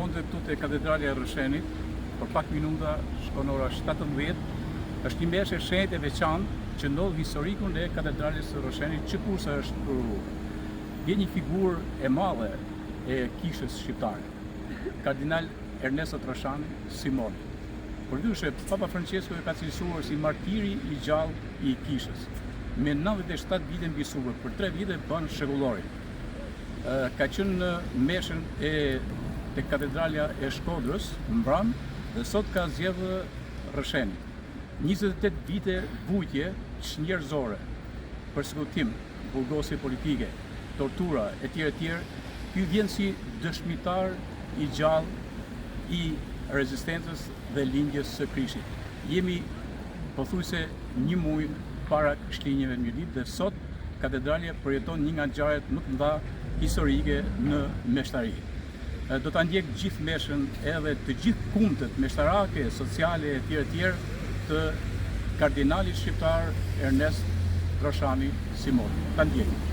shkonte këtu te katedralja e Rrëshenit, për pak minuta shkon ora 17, është një meshë e shenjtë e veçantë që ndodh historikun e katedrales së Rrëshenit, që kurse është përuar. Vjen një figurë e madhe e kishës shqiptare, kardinal Ernesto Trashani Simoni. Përdyshe, Papa Francesco e ka cilësuar si martiri i gjallë i kishës. Me 97 vite mbisuar, për 3 vite bën shekullori. Ka qenë në meshën te katedralja e Shkodrës, Mbram, dhe sot ka zgjedhë Rrëshenit. 28 vite vujtje njerëzore, përsekutim, burgosje politike, tortura, etj. Ky vjen si dëshmitar i gjallë i rezistencës dhe lindjes së Krishtit. Jemi pothuajse një muaj para Krishtlindjeve Mjëdit dhe sot katedralja përjeton një nga ngjarjet më të mëdha historike në meshtari. Do ta ndjek gjithë meshën edhe të gjithë kumtet meshtarake, sociale etj. Të kardinalit shqiptar Ernest Trashani Simoni. Ta ndjekim.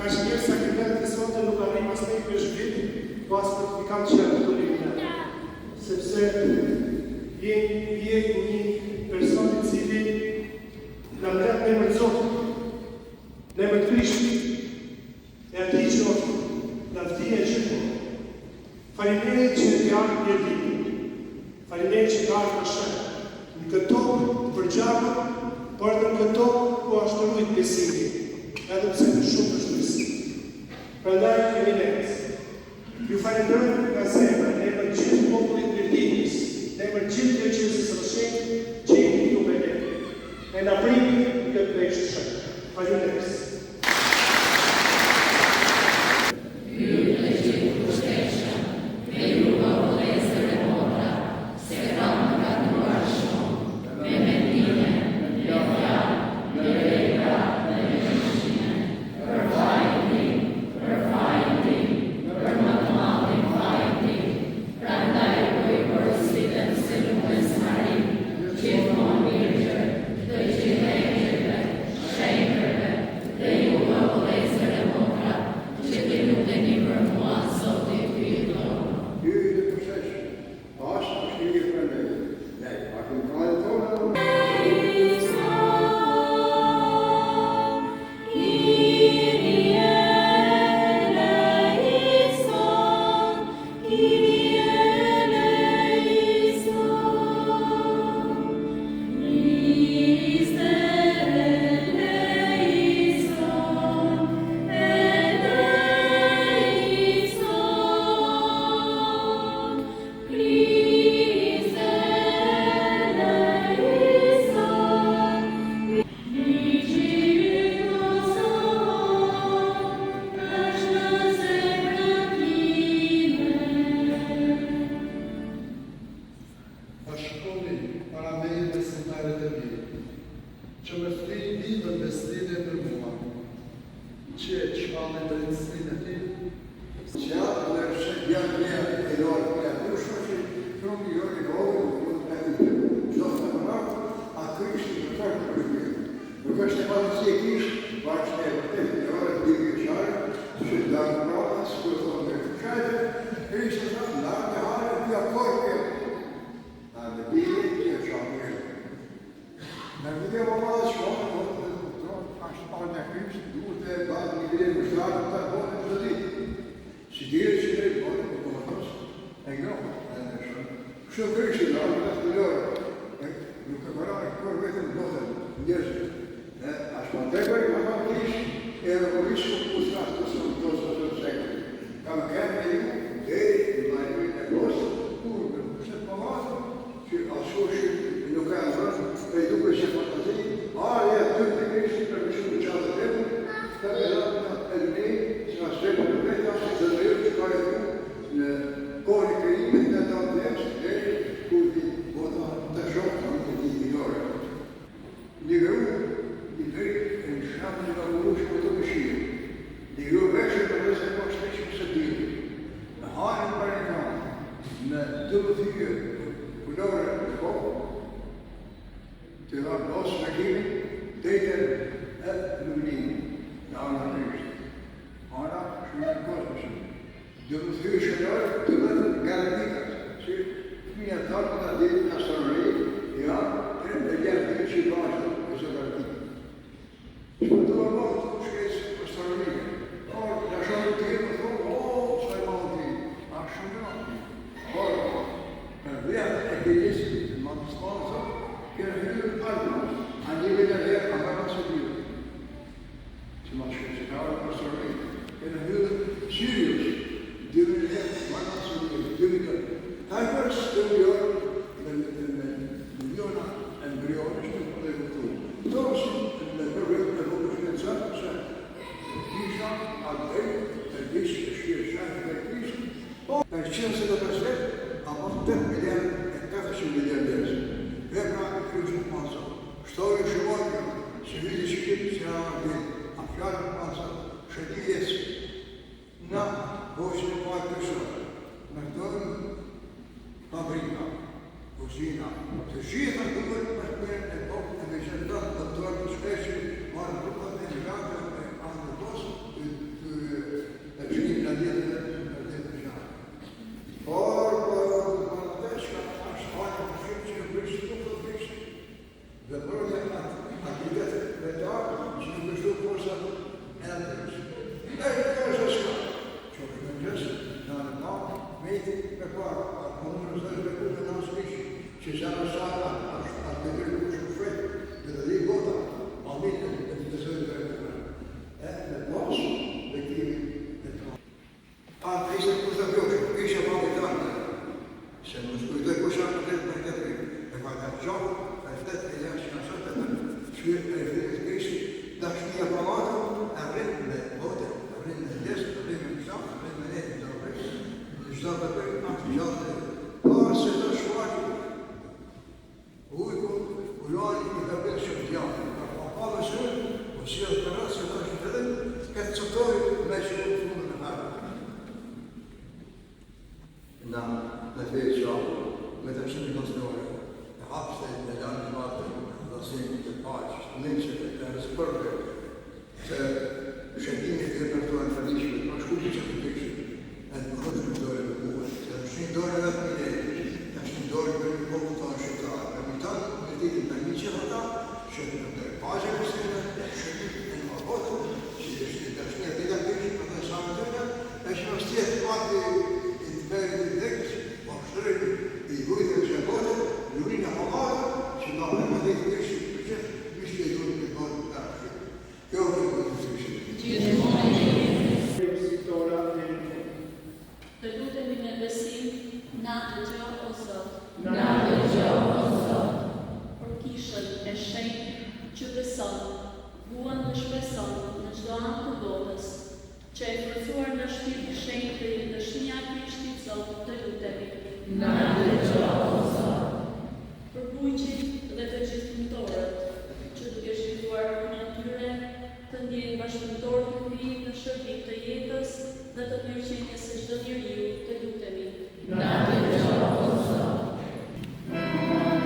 Ka që njerë sakrimentet e sote nuk arrim as nejt me zhvit, pas certifikat që janë të linë. Sepse je një person i cili në mret në emër Zotë, në emër Krishtit, e ati që në vëtije gjithë. Faleminderit që të jarë një ditë, faleminderit që të jarë në shenë, në këto përgjavë, por në këto ku ashtërujt besimi. Edhe pse të shumë është nësi. Prandaj, eminenës, ju falenderoj nga zemra, në emër gjithë popullit Virginijës, në emër gjithë Qeqesës Rrëshenit, që jeni ju me ne. E na primi këtë veshë shënë. Faleminderit. Që edhe Mauricio Kustas të Santosa të Sekret. Kam kemë e ju, deri në lajmërin e gosë, kur në kështë palatë, që asoshi nuk e vërë, e duke se fantazi, arja të të kështë për mëshu në qatë të të të vedatna e në që nga sretë në veta, dhe në që ka e në kohën e krijimit në të atëmës, deri kur di vota të shokë në të minore. Një gru, një drejt e në shamë një lamurush për të mëshirë. Një gru veshë për dhe se po shteqim së dini. Me hajën për e kamë, në të vëthyje punore në kohë, të nga blosë me kimi, drejtën e lullimi në anë në Krishtë. Ana shumë në kosmosën. Dhe vëthyje shëllore të vëtë garantikat, që fëmija tarë në dhe në astronomi, ja, e në gjerë të që i bashkë e zë garantikat. Që më të vërbohë të shkesë astronomike, por në shumë të tjerë më thonë, sa i malë të tjerë, a shumë në atë. Por, për vjetë e këllesi të manëspanësa, kërë hyrë alma, a një vëllë e herë, a nga së tjërë. Që ma shkesë ka arë për astronomike, kërë hyrë Sirius, dëmën e herë, a nga së tjërë, dëmën e herë. Tajpërës të miliona embrionës të përre vëtu. Tosin në përrejt në vëllë shkënëzat, se kisha atëj, të disë të shkirë shakë dhe kisë, po, për qënë se të përset, apo 8 miliard e 400 miliarders. Vepra e kryqën masa, shtori shumojnë, se vidi shkipë se a dhe, a fjarën masa, shëtijes, na vojshën e pojë kërshërë, në këtërën fabrika, kuzina, të gjitha të mërë për përën e tokë të veçentat të tërë të shpeshë, marë grupët e gjate e anë të posë të gjënim në djetë dhe në gjate. Por, për të shka ashtë hajë të shumë që në bërshë të të bërshë, dhe përën e aktivitet vetarë që në bërshë të posë e në të bërshë. E të është shka, që në gjësë, në në në, mejti me parë, Comunul ăsta de cum n-am scris și seara asta ar trebui cu șofet, de la ei vota, aminte, de Dumnezeu de recuperă. De plasă, de tine, de tine. Trebuie să pus de viață, că ești ceva uitat. Să nu spui de cum și-ar putea mai departe. De fapt, așa, ai făcut pe ea și așa, și ai făcut Cristi, dar și ea pamată, avem de vote, avem de des, avem de examen, avem de net, de opres. Deci, dacă pe activitate, Par se të shuari, ujku, ujani I ka bërë që t'janë. Pa palë shërë, po si atë të rrasë, të është të dhe, këtë cëtoj me që të fundë në harë. Na, në fejë shabë, me të shumë konstruore, e hapste e lanë të matë, dhe zimë të paqë, të nëqët e të rëspërve, të shëtimi të repertuar të rrishme, ma shkulli që të pëshme, e të më në dore me muhe, të në dore dhe të mire, të në dore me një kohë të në shqiptarë, me mitan, me ditin me një që vëta, që të në dore pazhe këstime, shëtit e në mabotë, që të shqit të shqit të të kërshit për të samë të të, e që në stjetë pati I të beri të dhekës, po shtërën I vujtë e që botë, lurin e mamadë, që në në më dhe të kërshit për që, mishtë e dhurë të botë të kërshit. Kjo të Të lutemi me besim, na dëgjoj o Zot. Na dëgjoj o Zot. Për kishën e shenjtë që beson, vuan dhe shpreson në çdo anë të botës, që e forcuar nga shpirti I shenjtë dhe dëshmia e Krishtit Zot, të lutemi. Na dëgjoj o Zot. Për bujqit dhe të gjithë punëtorët, që duke shfrytzuar punën e tyre, të ndjejnë bashkëpunëtor të krijim në shërbim të jetës dhe të mirëqenies së çdo njeriu, të lutemi. Na dëgjoj o Zot. Oh,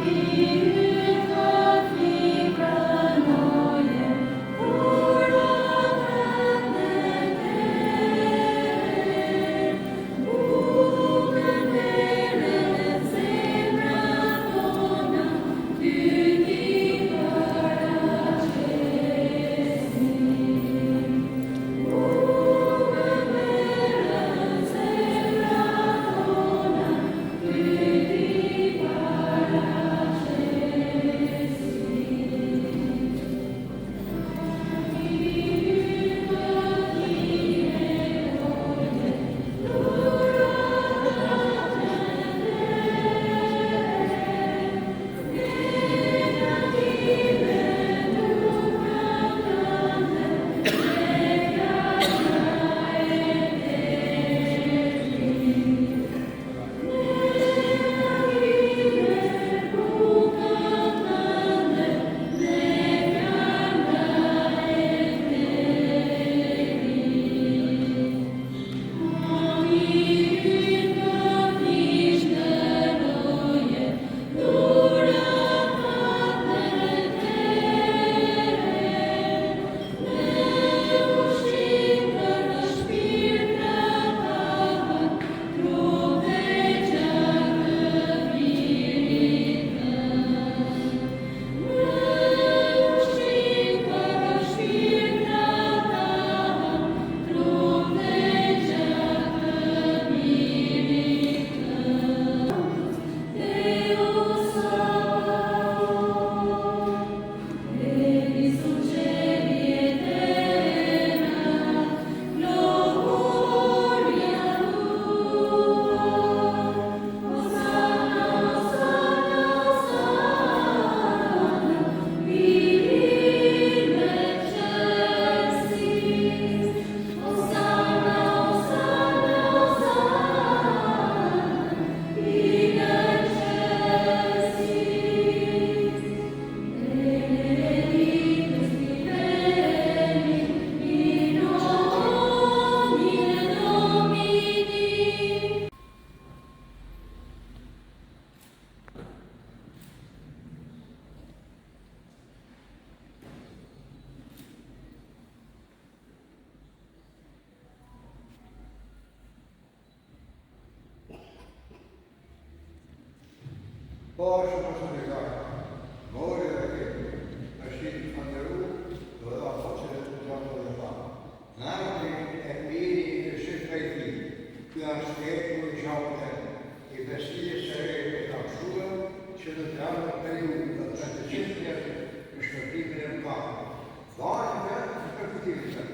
Bashkë më së të gajë, mori dhe kemë, është i fanderu dhe dhe faqe dhe të gjatë dhe ta. Nërti e miri në shqipë të i ti, kjo është keku i gjatë i besije së e të akshuën që në të janë periudë dhe të 300 njerë në shpërtimin e në kakë. Bashkë dhe shpërtimin e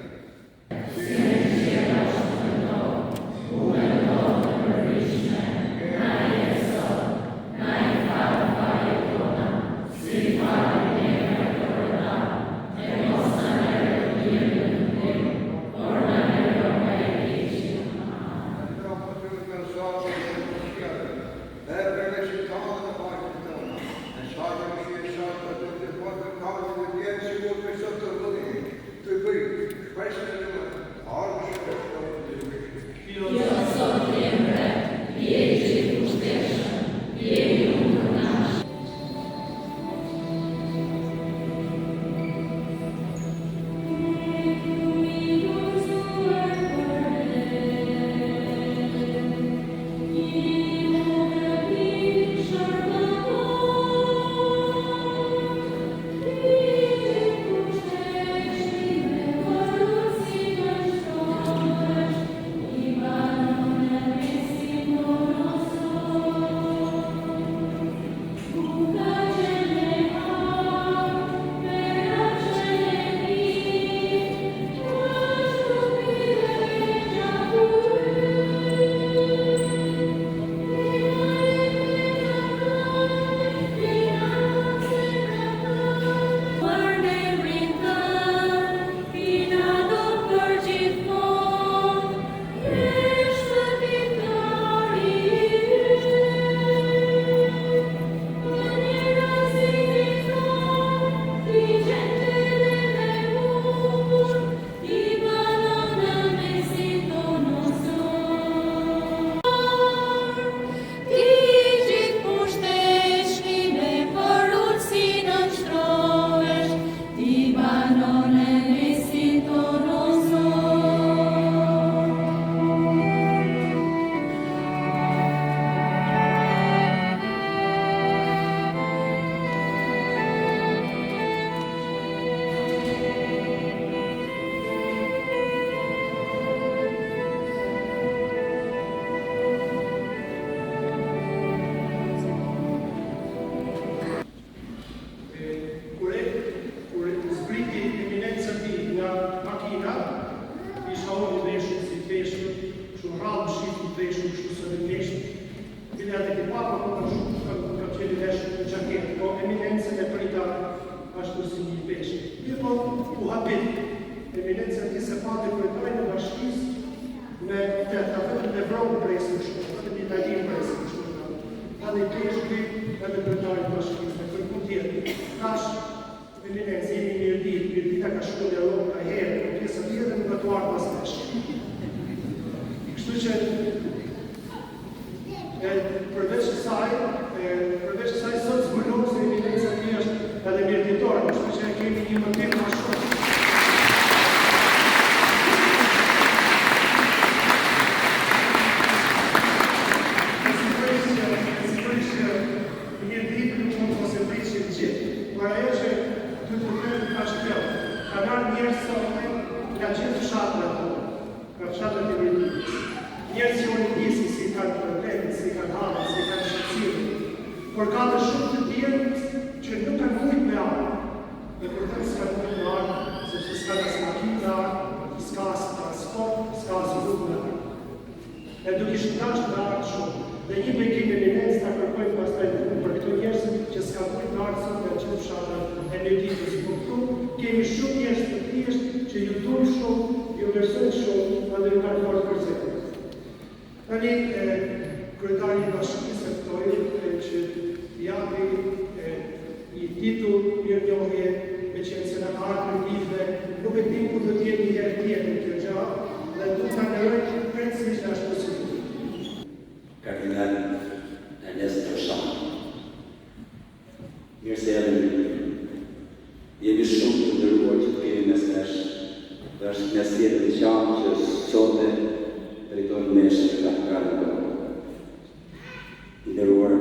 Nderuar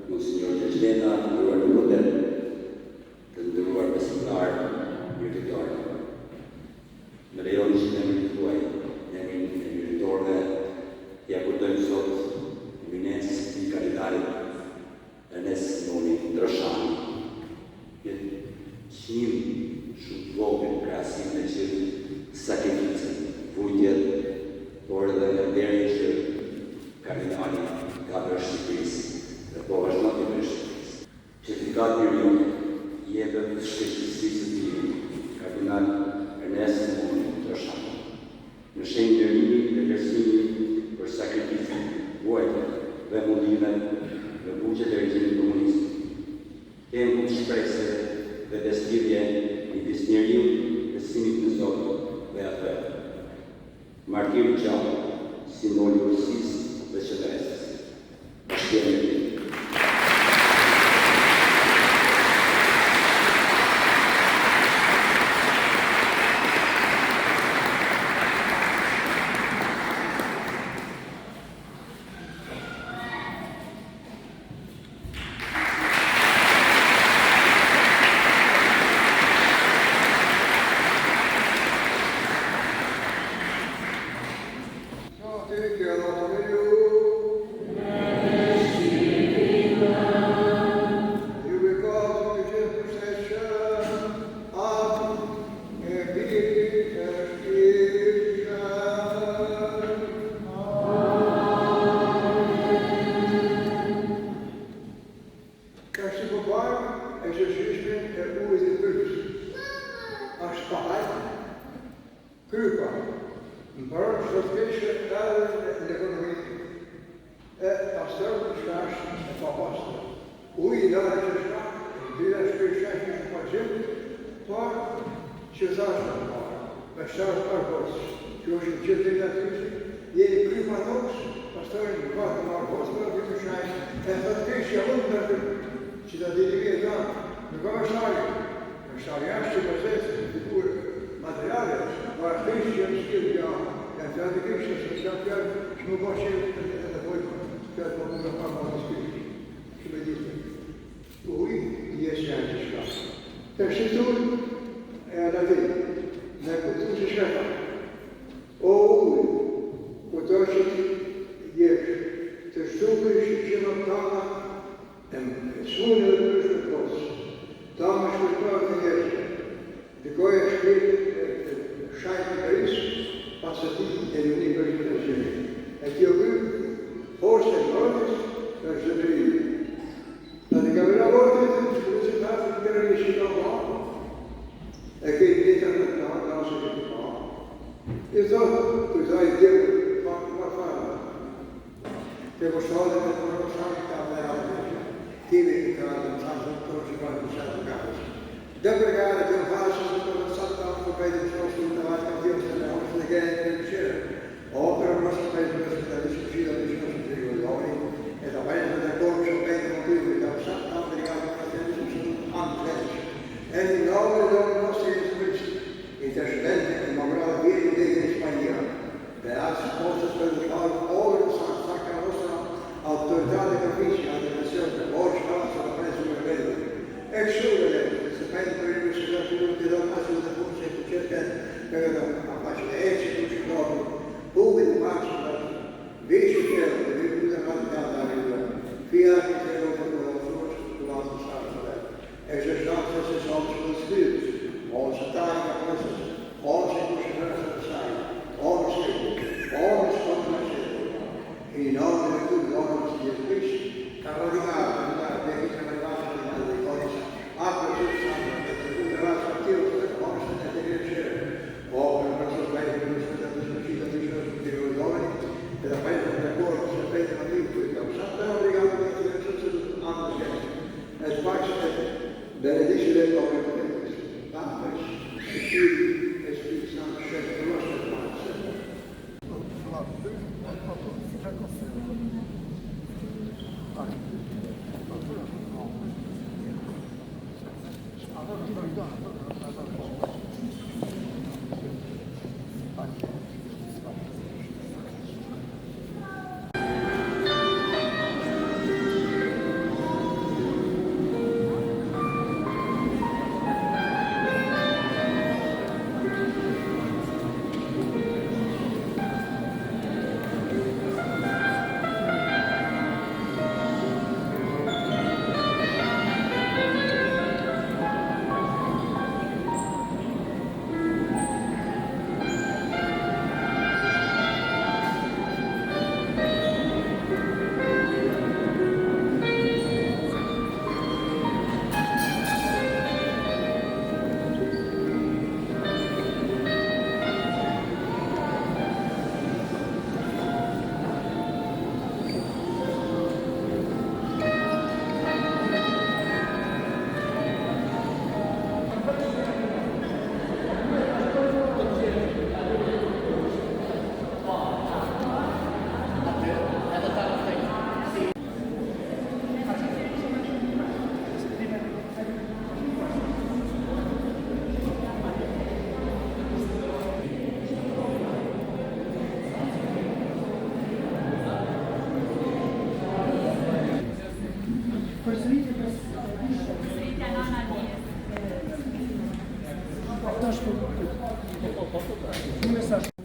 Monsinjor që në emrin tuaj, në emrin e meritorëve, ja kujtojmë sot eminencës të kardinalit Ernest Simoni Ndroshani. Jetë qënim shumë të vogël krahasim me gjithë sakrificën, vujtjet, por edhe në derën që kardinali ka bërë Shqipërisë dhe po vazhdon të bëjë Shqipërisë. Certifikat mirion i jepet shkeqësisë së tij, kardinal Ernest Simoni Ndroshani. Në shenjë nderimi dhe vlerësimi për sakrificën, vuajtjen dhe mundimet në buqet e regjimit komunist. Kemi punë shpresë dhe beslidhje midis njeriu, besimit në Zot dhe atë. Martiri gjallë, simboli i urësisë dhe qëndresës. Bashkëpunimi.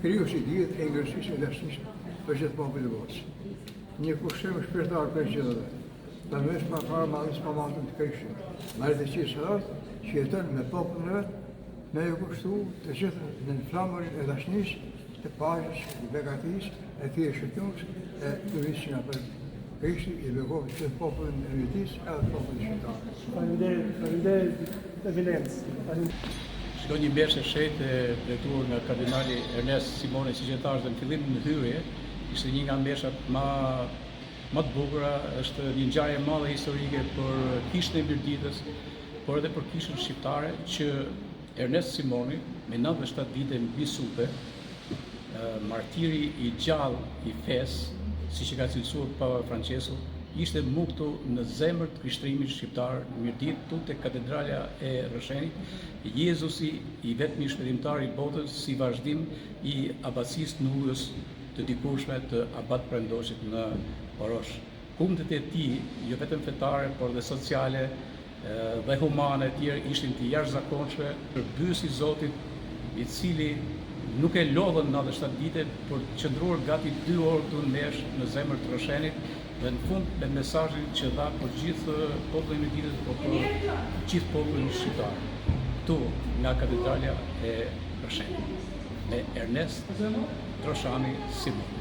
Krijuesi i dijet e ngërësisë e dashurisë për gjithë popullin e botës. Një pushim shpirtar për gjithë. Ta mësh pa para mallis pa mallën të Krishtit. Marrë të qisë që jeton me popullin e vet, me ju kushtu të gjithë në flamurin e dashurisë, të paqes, të begatisë, e thirrjes shëtitës, e turisë që na për Krishti i beqohet që popullin e vetis edhe popullin shqiptar. Faleminderit Evilencë. Shdo një mbeshje shtetë e drejtuar nga kardinali Ernest Simoni, si që thash dhe në fillim në hyrje, ishte një nga mbeshjat më të bukura, është një ngjarje e madhe historike për kishën e Mirditës, por edhe për kishën shqiptare që Ernest Simoni, me 97 vite mbi supe, martiri i gjallë i fesë, si që ka cilësuar Papa Francesco, ishte muktu në zemër të krishtërimit shqiptar në Mirdit, tutte katedralja e Rrëshenit, Jezusi i vetmi shpëtimtar i botës si vazhdim i abacisë nullës të dikurshme të abat Prendoshit në Orosh. Kumtet e tij, jo vetëm fetare, por dhe sociale dhe humane të tjerë ishin të jashtëzakonshme për byesi Zotit, i cili nuk e lodhën 97 vite, por qëndruar gati 2 orë të ndesh në zemër të Rrëshenit, dhe në fund me mesazhin që dha për gjithë popullin e Mirditës, por për gjithë popullin shqiptar. Këtu nga katedralja e Rrëshenit, me Ernest Troshani Simoni.